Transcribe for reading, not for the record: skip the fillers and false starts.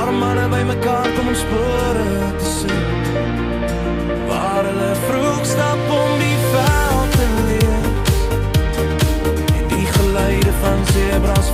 Paar manne by mekaar kom om spore te sit, waar hulle vroeg stap om die veld te lees, en die geluide van zebras